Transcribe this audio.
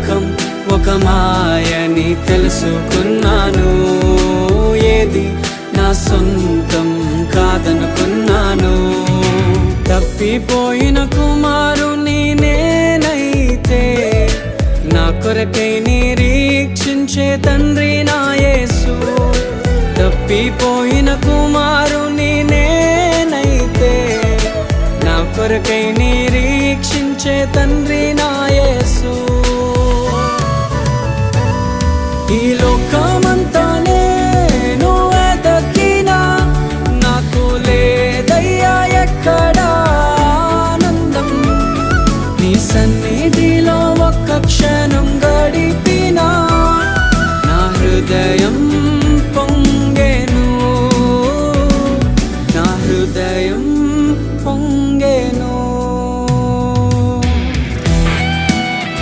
లోకం ఒక మాయని తెలుసుకున్నాను. ఏది నా సొంతం కాదనుకున్నాను. తప్పిపోయిన కుమారుని నేనైతే నా కొరకై నిరీక్షించే తండ్రి నా యేసు. తప్పిపోయిన కుమారుని నేనైతే నా కొరకై నిరీక్షించే తండ్రి నా యేసు. ఈ లోకమంతా నేను వెతకినా నాకు లేదయ్యా ఎక్కడా ఆనందం. నీ సన్నిధిలో ఒక్క క్షణం గడిపి